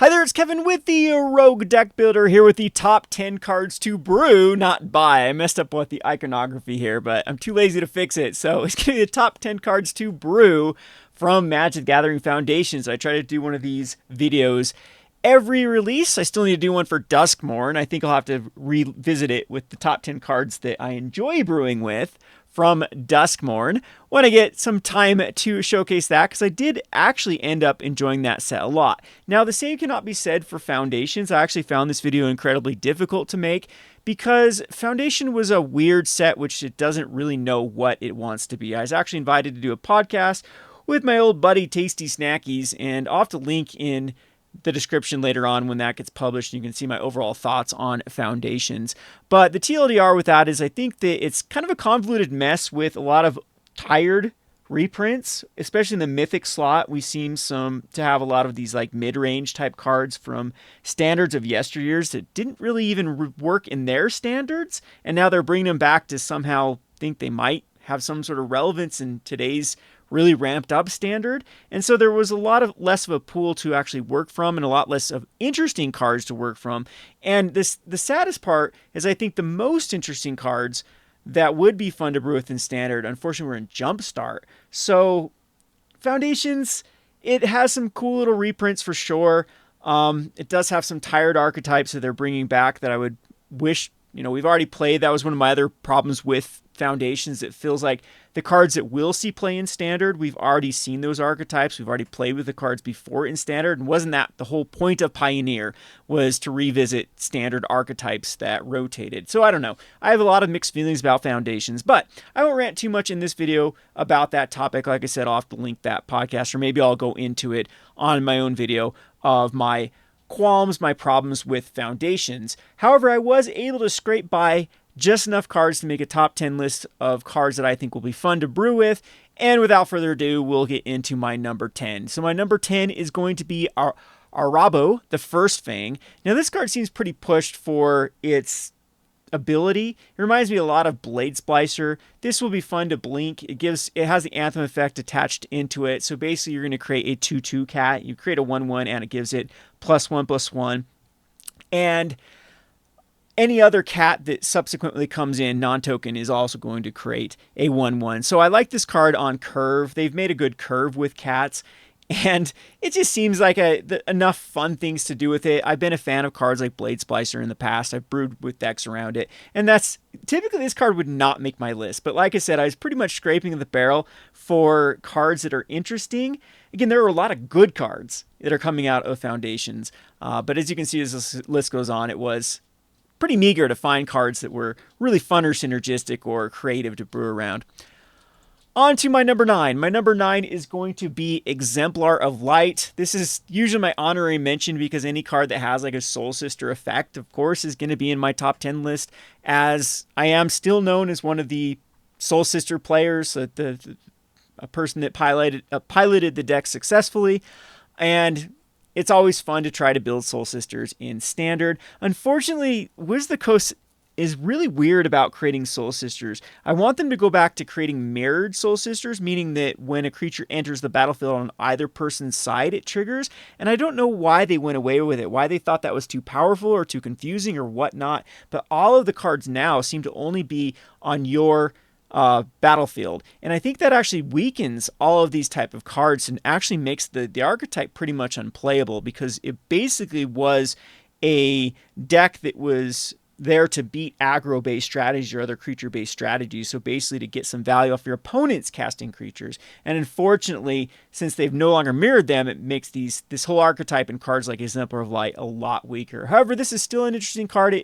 Hi there, it's Kevin with the Rogue Deck Builder here with the top 10 cards to brew, not buy. I messed up with the iconography here, but I'm too lazy to fix it. So it's going to be the top 10 cards to brew from Magic the Gathering Foundations. I try to do one of these videos every release. I still need to do one for Duskmorn. I think I'll have to revisit it with the top 10 cards that I enjoy brewing with from Duskmorn when I get some time to showcase that, because I did actually end up enjoying that set a lot. Now, the same cannot be said for Foundations. I actually found this video incredibly difficult to make because Foundation was a weird set which it doesn't really know what it wants to be. I was actually invited to do a podcast with my old buddy Tasty Snackies, and I'll have to link in the description later on when that gets published. You can see my overall thoughts on Foundations. But the TLDR with that is I think that it's kind of a convoluted mess with a lot of tired reprints, especially in the Mythic slot. We seem to have a lot of these like mid-range type cards from standards of yesteryears that didn't really even work in their standards, and now they're bringing them back to somehow think they might have some sort of relevance in today's really ramped up standard. And so there was a lot of less of a pool to actually work from and a lot less of interesting cards to work from. And the saddest part is I think the most interesting cards that would be fun to brew with in standard, unfortunately, were in Jumpstart. So Foundations, it has some cool little reprints for sure. It does have some tired archetypes that they're bringing back that I would wish, we've already played. That was one of my other problems with Foundations. It feels like the cards that we'll see play in standard, we've already seen those archetypes. We've already played with the cards before in standard. And wasn't that the whole point of Pioneer, was to revisit standard archetypes that rotated? So I don't know. I have a lot of mixed feelings about Foundations, but I won't rant too much in this video about that topic. Like I said, I'll have to link that podcast, or maybe I'll go into it on my own video of my qualms, my problems with Foundations. However, I was able to scrape by just enough cards to make a top 10 list of cards that I think will be fun to brew with. And without further ado, we'll get into my number 10. So my number 10 is going to be Arabo, the First Fang. Now this card seems pretty pushed for its ability. It reminds me a lot of Blade Splicer. This will be fun to blink. It has the Anthem effect attached into it. So basically you're going to create a 2/2 cat. You create a 1/1 and it gives it +1/+1. And any other cat that subsequently comes in non-token is also going to create a 1/1. So I like this card on curve. They've made a good curve with cats, and it just seems like enough fun things to do with it. I've been a fan of cards like Blade Splicer in the past. I've brewed with decks around it, and that's typically this card would not make my list. But like I said, I was pretty much scraping the barrel for cards that are interesting. Again, there are a lot of good cards that are coming out of Foundations, but as you can see as this list goes on, it was pretty meager to find cards that were really fun or synergistic or creative to brew around. On to my number 9. My number 9 is going to be Exemplar of Light. This is usually my honorary mention because any card that has like a Soul Sister effect, of course, is going to be in my top 10 list, as I am still known as one of the Soul Sister players, a person that piloted the deck successfully. And it's always fun to try to build Soul Sisters in standard. Unfortunately, Wizards of the Coast is really weird about creating Soul Sisters. I want them to go back to creating mirrored Soul Sisters, meaning that when a creature enters the battlefield on either person's side, it triggers. And I don't know why they went away with it, why they thought that was too powerful or too confusing or whatnot. But all of the cards now seem to only be on your battlefield, and I think that actually weakens all of these type of cards and actually makes the archetype pretty much unplayable, because it basically was a deck that was there to beat aggro-based strategies or other creature-based strategies. So basically to get some value off your opponent's casting creatures. And unfortunately, since they've no longer mirrored them, it makes this whole archetype in cards like Exemplar of Light a lot weaker. However, this is still an interesting card.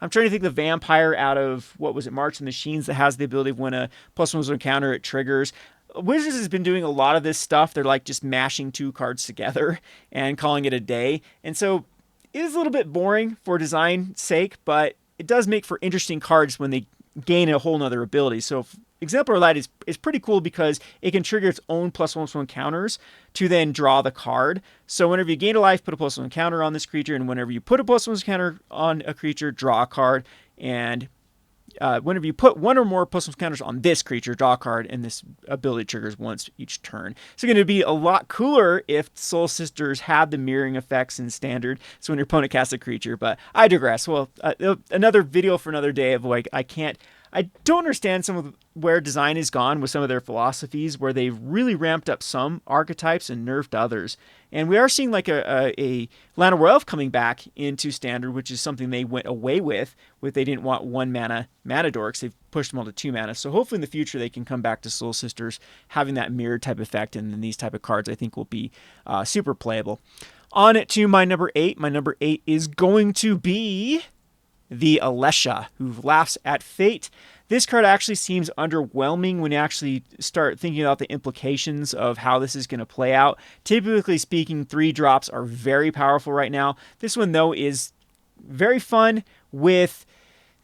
I'm trying to think of the vampire out of, what was it, March of the Machines, that has the ability of when a +1 counter, it triggers. Wizards has been doing a lot of this stuff. They're like just mashing 2 cards together and calling it a day. And so it is a little bit boring for design's sake, but it does make for interesting cards when they gain a whole nother ability. So Exemplar of Light is pretty cool because it can trigger its own +1/+1 counters to then draw the card. So whenever you gain a life, put a +1 counter on this creature, and whenever you put a +1 counter on a creature, draw a card. And whenever you put one or more plus counters on this creature, draw a card, and this ability triggers once each turn. It's going to be a lot cooler if Soul Sisters had the mirroring effects in Standard, so when your opponent casts a creature, but I digress. Well, another video for another day of like, I don't understand some of where design has gone with some of their philosophies, where they've really ramped up some archetypes and nerfed others. And we are seeing like a Lana Royale coming back into Standard, which is something they went away with they didn't want 1 mana dorks. They've pushed them all to 2 mana. So hopefully in the future they can come back to Soul Sisters having that mirror type effect, and then these type of cards I think will be super playable. On to my number 8. My number 8 is going to be the Alesia, who laughs at fate. This card actually seems underwhelming when you actually start thinking about the implications of how this is going to play out. Typically speaking, 3 drops are very powerful right now. This one, though, is very fun with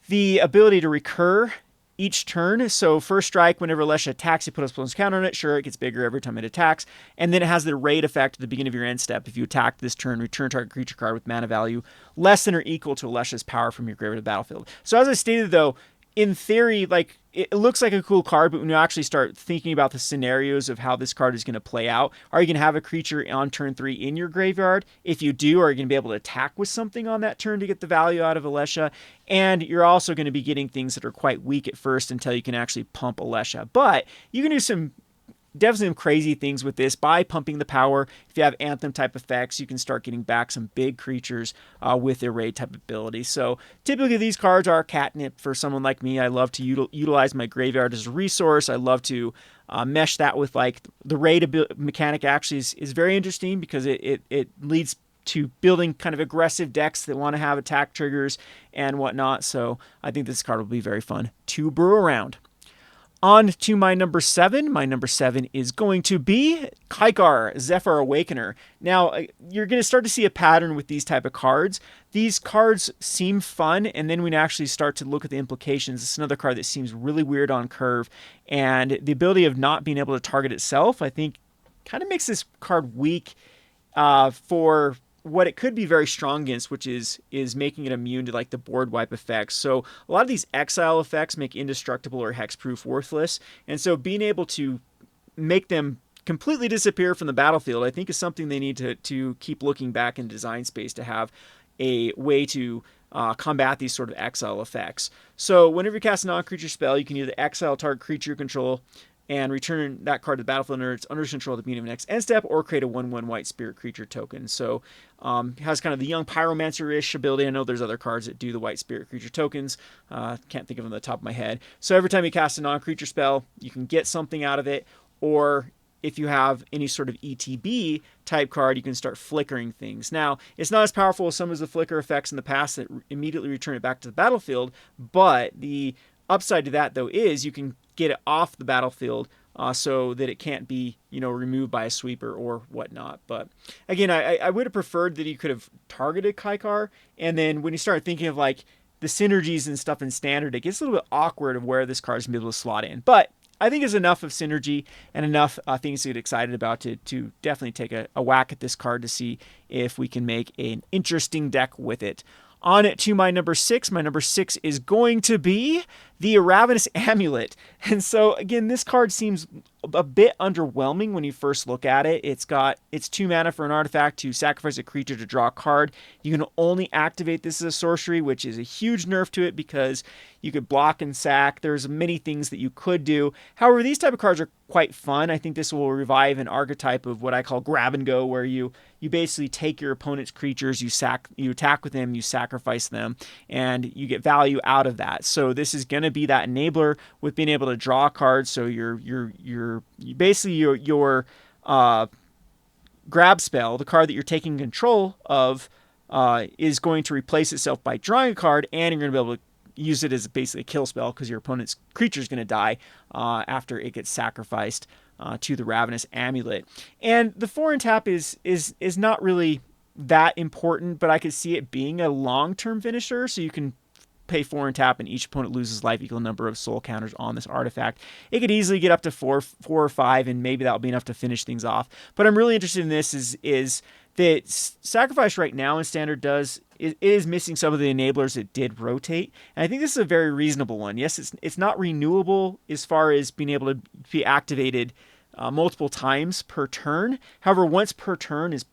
the ability to recur each turn. So first strike, whenever Alesia attacks, you put a +1 counter on it. Sure, it gets bigger every time it attacks. And then it has the raid effect at the beginning of your end step. If you attack this turn, return target creature card with mana value less than or equal to Alesia's power from your graveyard to the battlefield. So as I stated, though, in theory, like, it looks like a cool card, but when you actually start thinking about the scenarios of how this card is going to play out, are you going to have a creature on turn 3 in your graveyard? If you do, are you going to be able to attack with something on that turn to get the value out of Alesia? And you're also going to be getting things that are quite weak at first until you can actually pump Alesia. But you can do definitely some crazy things with this by pumping the power. If you have Anthem type effects, you can start getting back some big creatures with their raid type ability. So typically these cards are catnip for someone like me. I love to utilize my graveyard as a resource. I love to mesh that with, like, the raid mechanic actually is very interesting because it leads to building kind of aggressive decks that want to have attack triggers and whatnot. So I think this card will be very fun to brew around. On to my number 7. My number 7 is going to be Kaikar, Zephyr Awakener. Now, you're going to start to see a pattern with these type of cards. These cards seem fun, and then when you actually start to look at the implications, it's another card that seems really weird on curve. And the ability of not being able to target itself, I think, kind of makes this card weak for what it could be very strong against, which is making it immune to, like, the board wipe effects. So a lot of these exile effects make indestructible or hexproof worthless, and so being able to make them completely disappear from the battlefield, I think, is something they need to keep looking back in design space to have a way to combat these sort of exile effects. So whenever you cast a non-creature spell, you can either exile target creature you control and return that card to the battlefield under its control at the beginning of the next end step, or create a 1/1 white spirit creature token. So it has kind of the young Pyromancer-ish ability. I know there's other cards that do the white spirit creature tokens. Can't think of them on the top of my head. So every time you cast a non-creature spell, you can get something out of it, or if you have any sort of ETB type card, you can start flickering things. Now, it's not as powerful as some of the flicker effects in the past that immediately return it back to the battlefield, but the upside to that, though, is you can get it off the battlefield so that it can't be, removed by a sweeper or whatnot. But again, I would have preferred that you could have targeted Kaikar, and then when you start thinking of, like, the synergies and stuff in Standard, it gets a little bit awkward of where this card is going to be able to slot in. But I think there's enough of synergy and enough things to get excited about to definitely take a whack at this card to see if we can make an interesting deck with it. On to my number 6. My number 6 is going to be the Ravenous Amulet. And so, again, this card seems a bit underwhelming when you first look at it. It's 2 mana for an artifact to sacrifice a creature to draw a card. You can only activate this as a sorcery, which is a huge nerf to it because you could block and sack. There's many things that you could do. However, these type of cards are quite fun. I think this will revive an archetype of what I call grab and go, where you basically take your opponent's creatures, you attack with them, you sacrifice them, and you get value out of that. So this is going to be that enabler with being able to draw cards. So your grab spell, the card that you're taking control of, is going to replace itself by drawing a card, and you're going to be able to use it as basically a kill spell because your opponent's creature is going to die after it gets sacrificed to the Ravenous Amulet. And the 4-and-tap is not really that important, but I could see it being a long-term finisher, so you can pay 4-and-tap and each opponent loses life equal number of soul counters on this artifact. It could easily get up to 4 or 5, and maybe that'll be enough to finish things off. But I'm really interested in this is that sacrifice right now in Standard does it is missing some of the enablers that did rotate. And I think this is a very reasonable one. Yes, it's not renewable as far as being able to be activated multiple times per turn. However, once per turn is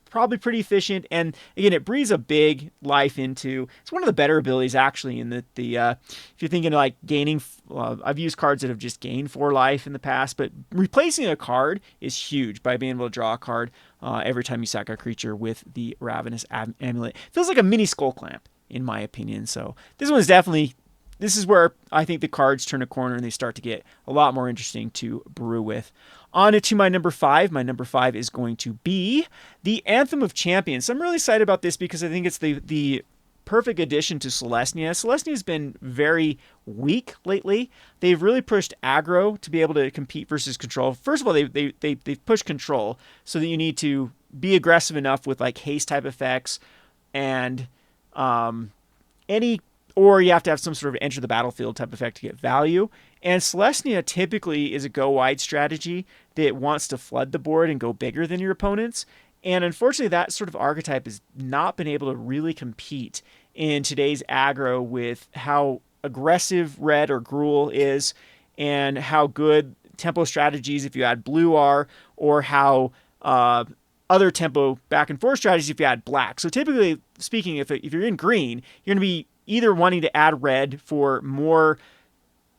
probably pretty efficient. And again, it breathes a big life into. It's one of the better abilities actually. In the if you're thinking like gaining, I've used cards that have just gained 4 life in the past, but replacing a card is huge by being able to draw a card every time you sack a creature with the Ravenous Amulet. Feels like a mini Skull Clamp in my opinion. So this one is definitely. This is where I think the cards turn a corner and they start to get a lot more interesting to brew with. On to my number 5. My number 5 is going to be the Anthem of Champions. So I'm really excited about this because I think it's the perfect addition to Selesnya. Selesnya has been very weak lately. They've really pushed aggro to be able to compete versus control. First of all, they've pushed control so that you need to be aggressive enough with like haste type effects and or you have to have some sort of enter the battlefield type effect to get value. And Selesnya typically is a go wide strategy that wants to flood the board and go bigger than your opponents. And unfortunately, that sort of archetype has not been able to really compete in today's aggro with how aggressive red or Gruul is and how good tempo strategies, if you add blue, are, or how other tempo back and forth strategies if you add black. So typically speaking, if you're in green, you're going to be either wanting to add red for more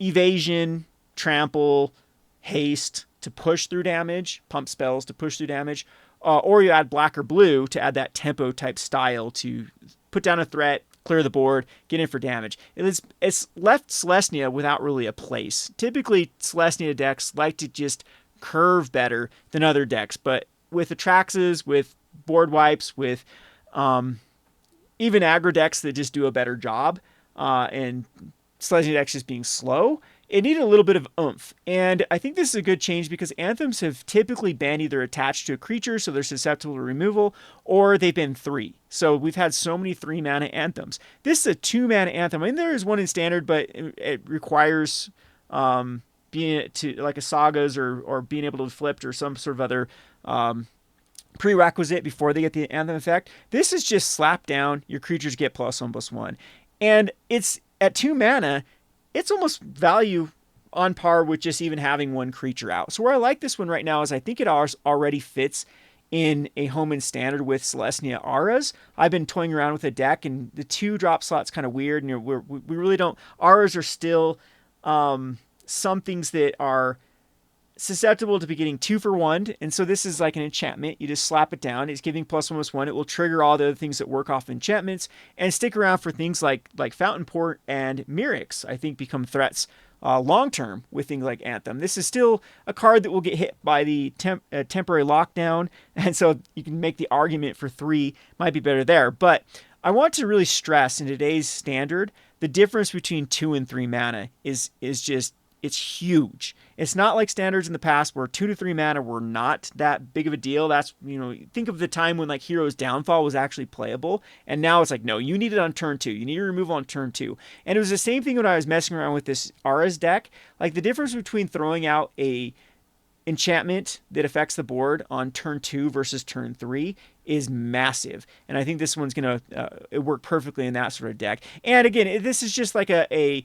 evasion, trample, haste to push through damage, pump spells to push through damage, or you add black or blue to add that tempo type style to put down a threat, clear the board, get in for damage. It's left Selesnya without really a place. Typically, Selesnya decks like to just curve better than other decks, but with Atraxes, with board wipes, with even aggro decks that just do a better job, and Selesnya decks just being slow, it needed a little bit of oomph. And I think this is a good change because Anthems have typically been either attached to a creature, so they're susceptible to removal, or they've been 3. So we've had so many 3-mana Anthems. This is a 2-mana Anthem. I mean, there is one in Standard, but it requires being to like a Sagas or being able to flip or some sort of other prerequisite before they get the Anthem effect. This is just slap down, your creatures get +1/+1. And it's at 2 mana, it's almost value on par with just even having one creature out. So where I like this one right now is I think it already fits in a home and Standard with Selesnya Auras. I've been toying around with a deck, and the 2-drop slot's kind of weird, and we really don't... Auras are still some things that are susceptible to be getting 2 for 1, and so this is like an enchantment. You just slap it down. It's giving +1/+1. It will trigger all the other things that work off enchantments and stick around for things like Fountain Port and Mirrex, I think, become threats long term with things like Anthem. This is still a card that will get hit by the temporary lockdown, and so you can make the argument for 3 might be better there. But I want to really stress in today's Standard, the difference between 2 and 3 mana is just, it's huge. It's not like Standards in the past where 2 to 3 mana were not that big of a deal. That's, think of the time when like Hero's Downfall was actually playable. And now it's like, no, you need it on turn 2. You need to remove on turn 2. And it was the same thing when I was messing around with this Auras deck. Like the difference between throwing out a enchantment that affects the board on turn 2 versus turn 3 is massive. And I think this one's going to work perfectly in that sort of deck. And again, this is just like a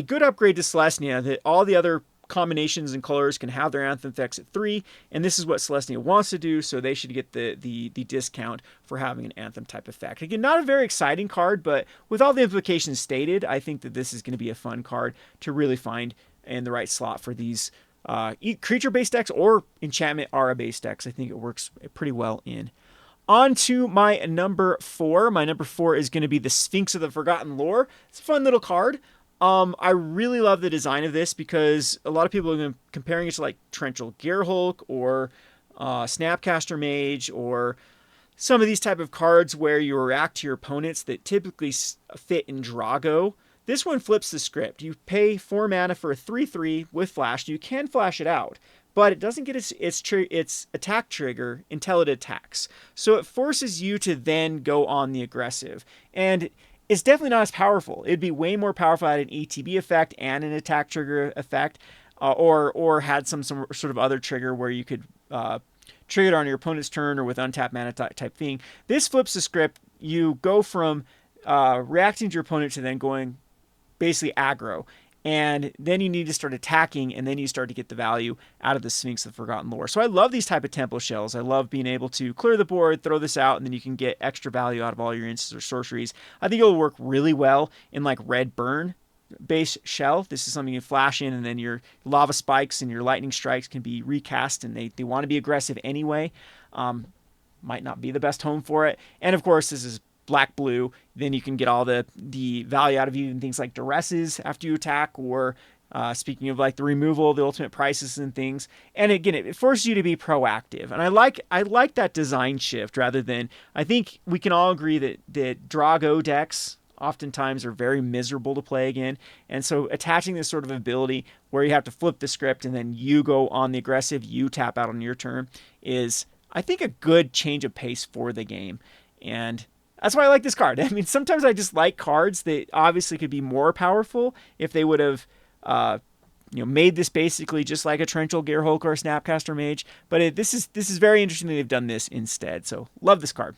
good upgrade to Selesnya, that all the other combinations and colors can have their Anthem effects at 3, and this is what Selesnya wants to do, so they should get the discount for having an Anthem type effect. Again, not a very exciting card, but with all the implications stated, I think that this is going to be a fun card to really find in the right slot for these creature-based decks or enchantment aura-based decks. I think it works pretty well in. On to my number 4. My number 4 is going to be the Sphinx of the Forgotten Lore. It's a fun little card. I really love the design of this because a lot of people have been comparing it to like Torrential Gearhulk or Snapcaster Mage or some of these type of cards where you react to your opponents that typically fit in Drago. This one flips the script. You pay 4 mana for a 3/3 with flash. You can flash it out, but it doesn't get its attack trigger until it attacks. So it forces you to then go on the aggressive. And it's definitely not as powerful. It'd be way more powerful at an ETB effect and an attack trigger effect, or had some sort of other trigger where you could triggered on your opponent's turn or with untapped mana type thing. This flips the script. You go from reacting to your opponent to then going basically aggro. And then you need to start attacking, and then you start to get the value out of the Sphinx of Forgotten Lore. So I love these type of tempo shells. I love being able to clear the board, throw this out, and then you can get extra value out of all your instants or sorceries. I think it'll work really well in like red burn base shell. This is something you flash in, and then your lava spikes and your lightning strikes can be recast, and they want to be aggressive anyway. Might not be the best home for it. And of course, this is black blue, then you can get all the value out of even things like duresses after you attack, or speaking of like the removal of the ultimate prices and things. And again, it forces you to be proactive, and I like that design shift rather than, I think we can all agree that Drago decks oftentimes are very miserable to play again, and so attaching this sort of ability where you have to flip the script and then you go on the aggressive, you tap out on your turn, is I think a good change of pace for the game. And that's why I like this card. I mean, sometimes I just like cards that obviously could be more powerful if they would have, made this basically just like a Torrential Gearhulk or a Snapcaster Mage. But this is very interesting that they've done this instead. So love this card.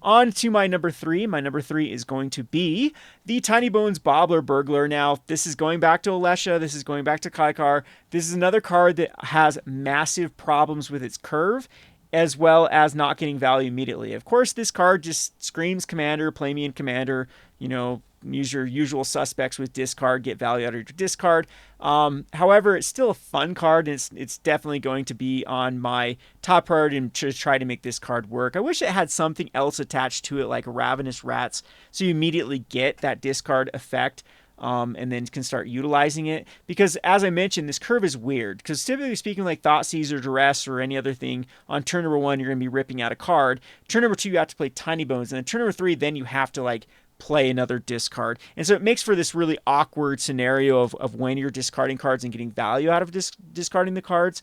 On to my number 3. My number 3 is going to be the Tiny Bones Bobbler Burglar. Now, this is going back to Alesia. This is going back to Kaikar. This is another card that has massive problems with its curve, as well as not getting value immediately. Of course, this card just screams Commander, play me in Commander, use your usual suspects with discard, get value out of your discard. However, it's still a fun card, and it's definitely going to be on my top priority to try to make this card work. I wish it had something else attached to it, like Ravenous Rats, so you immediately get that discard effect. And then can start utilizing it, because as I mentioned, this curve is weird, because typically speaking, like Thoughtseize or Duress or any other thing, on turn number 1 you're going to be ripping out a card, turn number 2 you have to play Tiny Bones, and then turn number 3 then you have to like play another discard, and so it makes for this really awkward scenario of when you're discarding cards and getting value out of discarding the cards.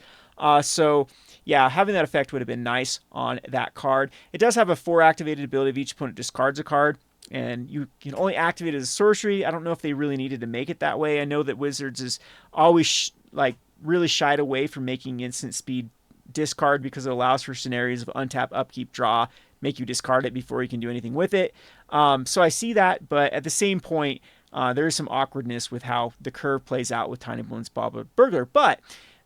So yeah, having that effect would have been nice on that card. It does have a 4 activated ability if each opponent discards a card, and you can only activate it as a sorcery. I don't know if they really needed to make it that way. I know that Wizards is always really shied away from making instant speed discard, because it allows for scenarios of untap, upkeep, draw, make you discard it before you can do anything with it. So I see that, but at the same point, there is some awkwardness with how the curve plays out with Tiny Bones Bobbler Burglar. But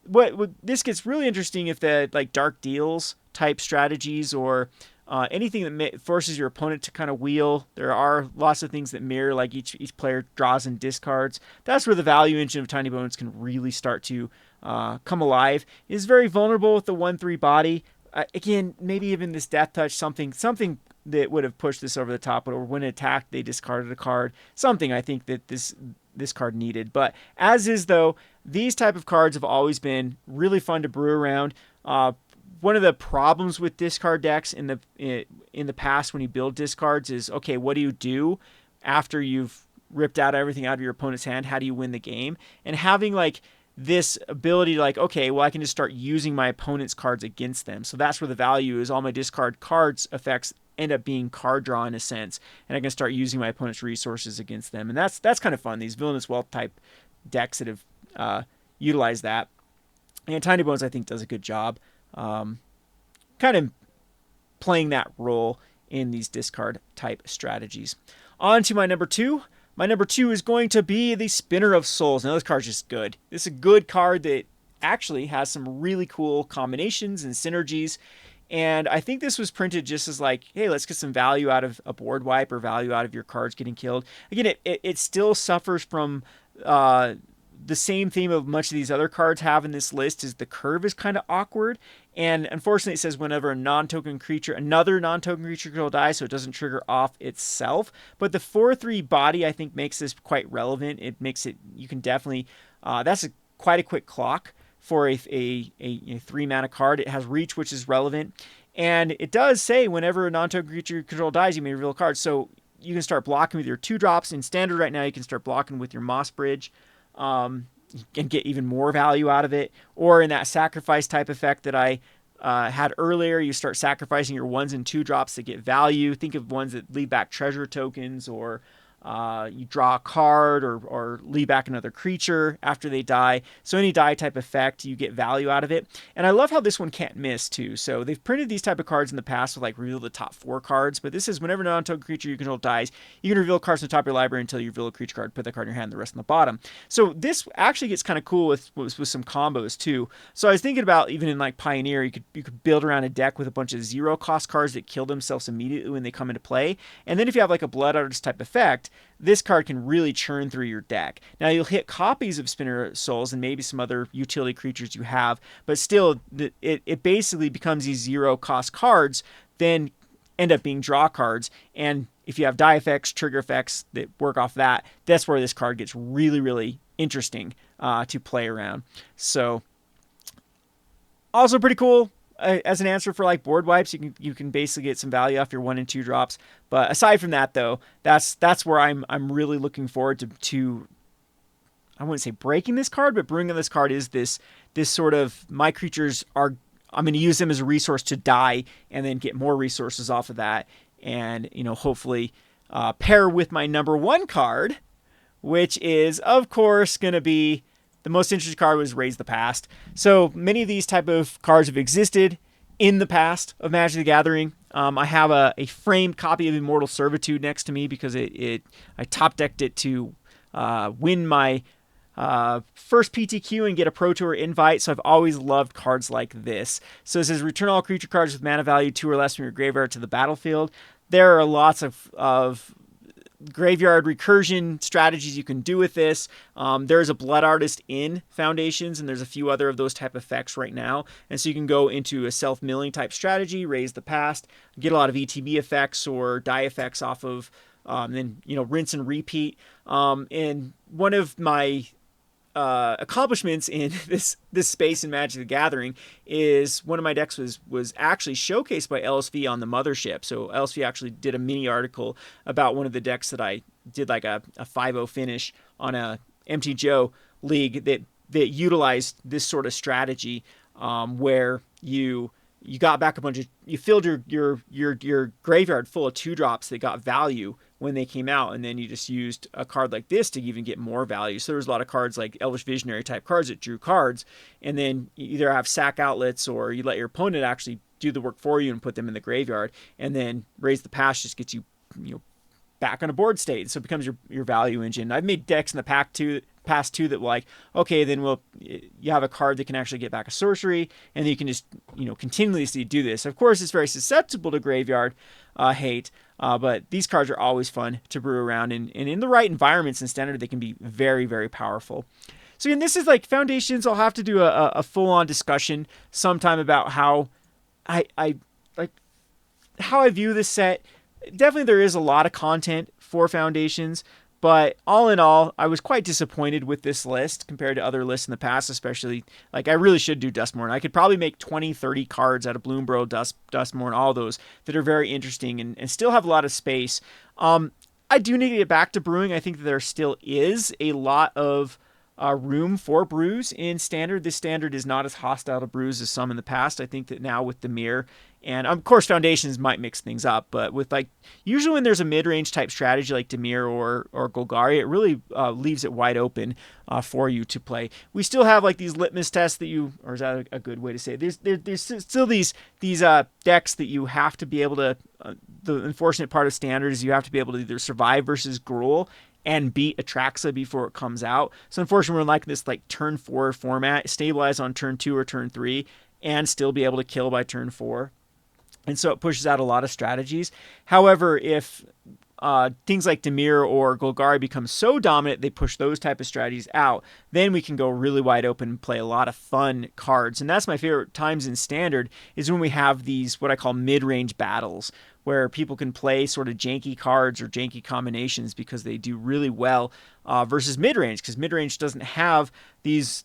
what this gets really interesting if the like dark deals type strategies, or anything that forces your opponent to kind of wheel. There are lots of things that mirror, like each player draws and discards. That's where the value engine of Tiny Bones can really start to come alive. It is very vulnerable with the 1/3 body. Again, maybe even this Death Touch, something that would have pushed this over the top, or when attacked they discarded a card. Something I think that this card needed. But as is though, these type of cards have always been really fun to brew around. One of the problems with discard decks in the past when you build discards is, okay, what do you do after you've ripped out everything out of your opponent's hand? How do you win the game? And having like this ability to like, okay, well, I can just start using my opponent's cards against them. So that's where the value is. All my discard cards effects end up being card draw in a sense, and I can start using my opponent's resources against them. And that's kind of fun. These Villainous Wealth type decks that have utilized that. And Tiny Bones, I think, does a good job kind of playing that role in these discard type strategies. On to my number 2. My number 2 is going to be the Spinner of Souls. Now, this card's just good. This is a good card that actually has some really cool combinations and synergies. And I think this was printed just as like, hey, let's get some value out of a board wipe or value out of your cards getting killed. Again, it still suffers from the same theme of much of these other cards have in this list, is the curve is kind of awkward. And unfortunately, it says whenever another non-token creature control dies, so it doesn't trigger off itself. But the 4/3 body, I think, makes this quite relevant. It makes it, you can definitely, that's quite a quick clock for a 3 mana card. It has reach, which is relevant. And it does say whenever a non-token creature control dies, you may reveal a card. So you can start blocking with your 2-drops. In standard right now, you can start blocking with your Moss Bridge. And get even more value out of it. Or in that sacrifice type effect that I had earlier, you start sacrificing your 1s and 2-drops to get value. Think of ones that lead back treasure tokens, or you draw a card or lead back another creature after they die. So any die type effect, you get value out of it. And I love how this one can't miss too. So they've printed these type of cards in the past with like reveal the top 4 cards, but this is whenever non-token creature you control dies, you can reveal cards from the top of your library until you reveal a creature card, put that card in your hand, the rest on the bottom. So this actually gets kind of cool with some combos too. So I was thinking about even in like Pioneer, you could build around a deck with a bunch of 0 cost cards that kill themselves immediately when they come into play. And then if you have like a Blood Artist type effect, this card can really churn through your deck. Now you'll hit copies of Spinner Souls and maybe some other utility creatures you have, but still it basically becomes these 0 cost cards, then end up being draw cards. And if you have die effects, trigger effects that work off that, that's where this card gets really, really interesting to play around. So also pretty cool. As an answer for like board wipes, you can basically get some value off your 1 and 2 drops. But aside from that, though, that's where I'm really looking forward to. I wouldn't say breaking this card, but brewing on this card is this sort of, my creatures are, I'm going to use them as a resource to die and then get more resources off of that, and hopefully pair with my number 1 card, which is of course going to be. The most interesting card was Raise the Past. So many of these type of cards have existed in the past of Magic the Gathering. I have a framed copy of Immortal Servitude next to me because I top decked it to win my first PTQ and get a Pro Tour invite. So I've always loved cards like this. So it says return all creature cards with mana value 2 or less from your graveyard to the battlefield. There are lots of graveyard recursion strategies you can do with this. There's a Blood Artist in Foundations, and there's a few other of those type of effects right now. And so you can go into a self-milling type strategy, Raise the Past, get a lot of ETB effects or die effects off of, then rinse and repeat. And one of my accomplishments in this space in Magic the Gathering is one of my decks was actually showcased by LSV on the Mothership. So LSV actually did a mini article about one of the decks that I did like a 5-0 finish on a MTGO league that utilized this sort of strategy, where you got back a bunch of, you filled your graveyard full of 2-drops that got value when they came out, and then you just used a card like this to even get more value. So there's a lot of cards like Elvish Visionary type cards that drew cards, and then you either have sack outlets or you let your opponent actually do the work for you and put them in the graveyard, and then Raise the Past just gets you back on a board state. So it becomes your value engine. I've made decks in the past two that like, okay, then you have a card that can actually get back a sorcery, and then you can just continuously do this. Of course, it's very susceptible to graveyard hate, but these cards are always fun to brew around, and in the right environments in Standard, they can be very, very powerful. So again, this is like Foundations. I'll have to do a full-on discussion sometime about how I view this set. Definitely there is a lot of content for Foundations, but all in all, I was quite disappointed with this list compared to other lists in the past, especially, like, I really should do Duskmourn. I could probably make 20, 30 cards out of Bloomborough, Duskmourn, all those that are very interesting and still have a lot of space. I do need to get back to brewing. I think that there still is a lot of room for brews in Standard. This Standard is not as hostile to brews as some in the past. I think that now with the Mirror, and of course Foundations might mix things up, but with like, usually when there's a mid-range type strategy like Dimir or Golgari, it really leaves it wide open for you to play. We still have like these litmus tests that or is that a good way to say it? There's still these decks that you have to be able to, the unfortunate part of Standard is you have to be able to either survive versus Gruul and beat Atraxa before it comes out. So unfortunately, we're in like this like turn 4 format, stabilize on turn 2 or turn 3, and still be able to kill by turn 4. And so it pushes out a lot of strategies. However, if things like Dimir or Golgari become so dominant, they push those type of strategies out, then we can go really wide open and play a lot of fun cards. And that's my favorite times in Standard, is when we have these, what I call mid-range battles, where people can play sort of janky cards or janky combinations because they do really well versus mid-range, because mid-range doesn't have these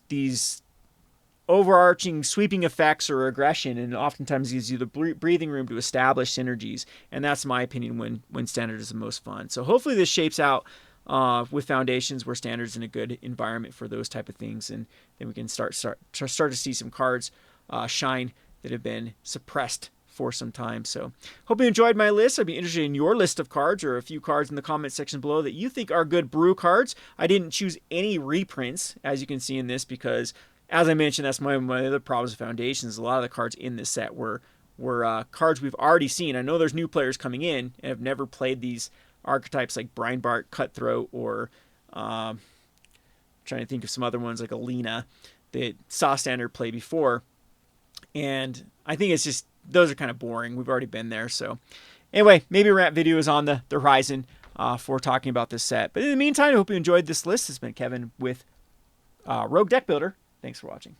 overarching sweeping effects or aggression, and oftentimes gives you the breathing room to establish synergies. And that's my opinion when Standard is the most fun. So hopefully this shapes out with Foundations where Standard's in a good environment for those type of things, and then we can start to see some cards shine that have been suppressed for some time. So hope you enjoyed my list. I'd be interested in your list of cards or a few cards in the comment section below that you think are good Brew cards. I didn't choose any reprints, as you can see in this, because as I mentioned, that's one of my other problems with Foundations. A lot of the cards in this set were cards we've already seen. I know there's new players coming in and have never played these archetypes like Brinebark, Cutthroat, or trying to think of some other ones like Alina that saw Standard play before. And I think it's just, those are kind of boring. We've already been there. So anyway, maybe a rant video is on the horizon for talking about this set. But in the meantime, I hope you enjoyed this list. This has been Kevin with Rogue Deck Builder. Thanks for watching.